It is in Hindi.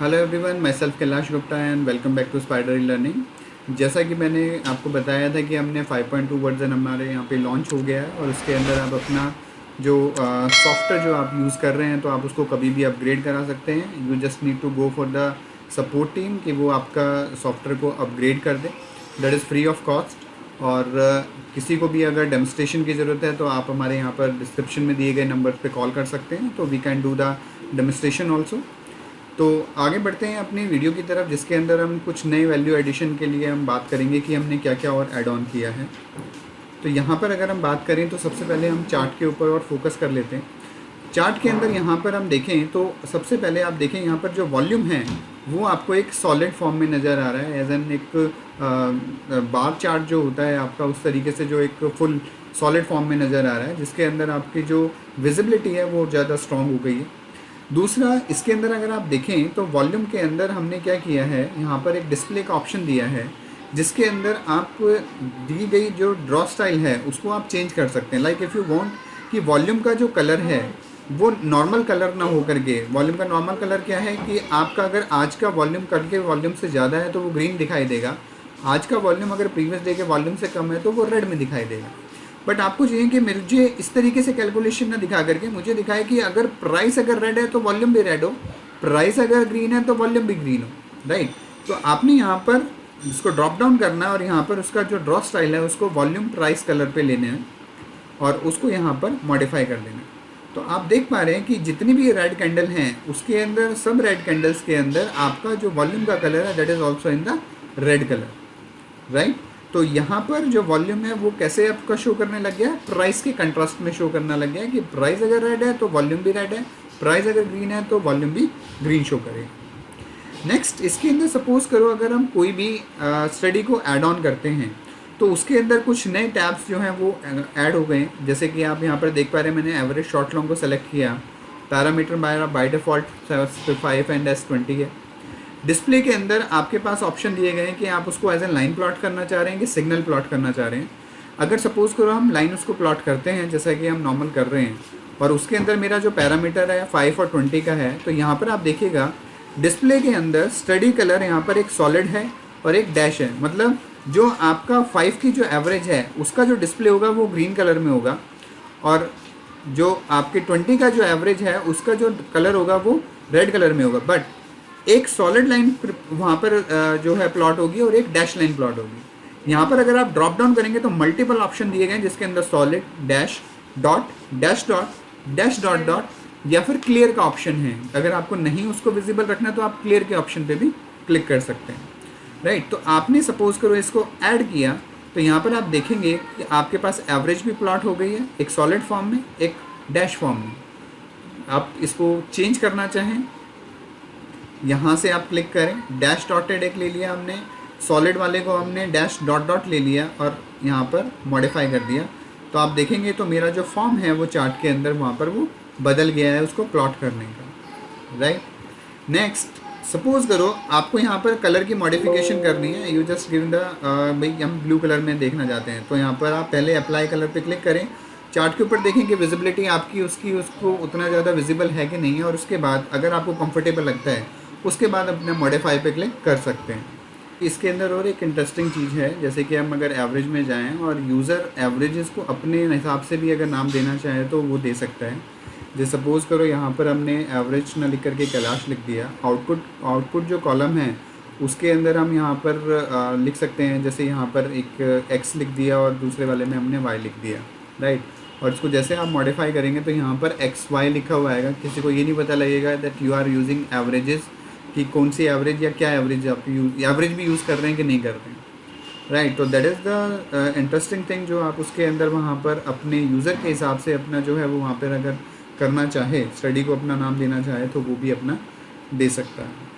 Hello everyone, myself Kailash Gupta and welcome back to Spider Learning. जैसा कि मैंने आपको बताया था कि हमने 5.2 वर्जन हमारे यहाँ पे लॉन्च हो गया है और उसके अंदर आप अपना जो सॉफ्टवेयर जो आप यूज़ कर रहे हैं तो आप उसको कभी भी अपग्रेड करा सकते हैं। You just need to go for the support team कि वो आपका सॉफ्टवेयर को अपग्रेड कर दे। That is free of cost. और किसी को भी अगर डेमोस्ट्रेशन की ज़रूरत है तो आप हमारे यहाँ पर डिस्क्रिप्शन में दिए गए नंबर पे कॉल कर सकते हैं, तो we can do the demonstration also. तो आगे बढ़ते हैं अपनी वीडियो की तरफ, जिसके अंदर हम कुछ नए वैल्यू एडिशन के लिए हम बात करेंगे कि हमने क्या क्या और ऐड ऑन किया है। तो यहाँ पर अगर हम बात करें तो सबसे पहले हम चार्ट के ऊपर और फोकस कर लेते हैं। चार्ट के अंदर यहाँ पर हम देखें तो सबसे पहले आप देखें यहाँ पर जो वॉल्यूम है वो आपको एक सॉलिड फॉर्म में नज़र आ रहा है, एज एन एक बार चार्ट जो होता है आपका, उस तरीके से जो एक फुल सॉलिड फॉर्म में नज़र आ रहा है, जिसके अंदर आपकी जो विजिबिलिटी है वो ज़्यादा स्ट्रॉन्ग हो गई है। दूसरा, इसके अंदर अगर आप देखें तो वॉल्यूम के अंदर हमने क्या किया है, यहाँ पर एक डिस्प्ले का ऑप्शन दिया है जिसके अंदर आप दी गई जो ड्रॉ स्टाइल है उसको आप चेंज कर सकते हैं। लाइक इफ़ यू वांट कि वॉल्यूम का जो कलर है वो नॉर्मल कलर ना हो करके, वॉल्यूम का नॉर्मल कलर क्या है कि आपका अगर आज का वॉल्यूम कल के वॉल्यूम से ज़्यादा है तो वो ग्रीन दिखाई देगा, आज का वॉल्यूम अगर प्रीवियस डे के वॉल्यूम से कम है तो वो रेड में दिखाई देगा। बट आपको चाहिए कि मुझे इस तरीके से कैलकुलेशन ना दिखा करके मुझे दिखाए कि अगर प्राइस अगर रेड है तो वॉल्यूम भी रेड हो, प्राइस अगर ग्रीन है तो वॉल्यूम भी ग्रीन हो, राइट। तो आपने यहाँ पर इसको ड्रॉप डाउन करना है और यहाँ पर उसका जो ड्रॉ स्टाइल है उसको वॉल्यूम प्राइस कलर पे लेने हैं और उसको यहाँ पर मॉडिफाई कर देना है। तो आप देख पा रहे हैं कि जितनी भी रेड कैंडल हैं उसके अंदर, सब रेड कैंडल्स के अंदर आपका जो वॉल्यूम का कलर है that is also in the red colour, right. तो यहाँ पर जो वॉल्यूम है वो कैसे आपका शो करने लग गया है, प्राइस के कंट्रास्ट में शो करना लग गया है कि प्राइस अगर रेड है तो वॉल्यूम भी रेड है, प्राइस अगर ग्रीन है तो वॉल्यूम भी ग्रीन शो करेगा। नेक्स्ट, इसके अंदर सपोज करो अगर हम कोई भी स्टडी को ऐड ऑन करते हैं तो उसके अंदर कुछ नए टैब्स जो हैं वो ऐड हो गए। जैसे कि आप यहाँ पर देख पा रहे हैं, मैंने एवरेज शॉर्ट लॉन्ग को सेलेक्ट किया, parameter by default 5 and S20 है। डिस्प्ले के अंदर आपके पास ऑप्शन दिए गए हैं कि आप उसको एज ए लाइन प्लॉट करना चाह रहे हैं कि सिग्नल प्लॉट करना चाह रहे हैं। अगर सपोज करो हम लाइन उसको प्लॉट करते हैं जैसा कि हम नॉर्मल कर रहे हैं और उसके अंदर मेरा जो पैरामीटर है 5 और 20 का है, तो यहाँ पर आप देखिएगा डिस्प्ले के अंदर स्टडी कलर यहाँ पर एक सॉलिड है और एक डैश है। मतलब जो आपका 5 की जो एवरेज है उसका जो डिस्प्ले होगा वो ग्रीन कलर में होगा और जो आपके 20 का जो एवरेज है उसका जो कलर होगा वो रेड कलर में होगा। बट एक सॉलिड लाइन वहाँ पर जो है प्लॉट होगी और एक डैश लाइन प्लॉट होगी। यहाँ पर अगर आप ड्रॉप डाउन करेंगे तो मल्टीपल ऑप्शन दिए गए हैं जिसके अंदर solid, dash dot, dash dot, dash dot dot या फिर क्लियर का ऑप्शन है। अगर आपको नहीं उसको विजिबल रखना तो आप क्लियर के ऑप्शन पे भी क्लिक कर सकते हैं, राइट। तो आपने सपोज करो इसको ऐड किया तो यहाँ पर आप देखेंगे कि आपके पास एवरेज भी प्लॉट हो गई है, एक सॉलिड फॉर्म में, एक डैश फॉर्म में। आप इसको चेंज करना चाहें यहाँ से आप क्लिक करें, डैश डॉटेड एक ले लिया हमने, सॉलिड वाले को हमने डैश डॉट डॉट ले लिया और यहाँ पर मॉडिफाई कर दिया। तो आप देखेंगे तो मेरा जो फॉर्म है वो चार्ट के अंदर वहाँ पर वो बदल गया है उसको प्लॉट करने का, राइट। नेक्स्ट, सपोज करो आपको यहाँ पर कलर की मॉडिफिकेशन करनी है, यू जस्ट गिव द भाई हम ब्लू कलर में देखना चाहते हैं तो यहाँ पर आप पहले अप्लाई कलर पे क्लिक करें, चार्ट के ऊपर देखें कि विजिबिलिटी आपकी उसको उतना ज़्यादा विजिबल है कि नहीं है और उसके बाद अगर आपको कंफर्टेबल लगता है उसके बाद अपने मॉडिफाई पे क्लिक कर सकते हैं। इसके अंदर और एक इंटरेस्टिंग चीज़ है, जैसे कि हम अगर एवरेज में जाएं और यूज़र एवरेजेस को अपने हिसाब से भी अगर नाम देना चाहे तो वो दे सकता है। जैसे सपोज़ करो यहाँ पर हमने एवरेज ना लिख करके कैलाश लिख दिया, आउटपुट जो कॉलम है उसके अंदर हम यहाँ पर लिख सकते हैं, जैसे यहाँ पर एक एक्स लिख दिया और दूसरे वाले में हमने वाई लिख दिया, राइट। और इसको जैसे आप मॉडिफाई करेंगे तो यहाँ पर एक्स वाई लिखा हुआ आएगा, किसी को ये नहीं पता लगेगा that you are using averages कि कौन सी एवरेज या क्या एवरेज आप एवरेज भी यूज़ कर रहे हैं कि नहीं कर रहे हैं, राइट। तो that is the interesting thing जो आप उसके अंदर वहाँ पर अपने यूज़र के हिसाब से अपना जो है वो वहाँ पर अगर करना चाहे, स्टडी को अपना नाम देना चाहे तो वो भी अपना दे सकता है।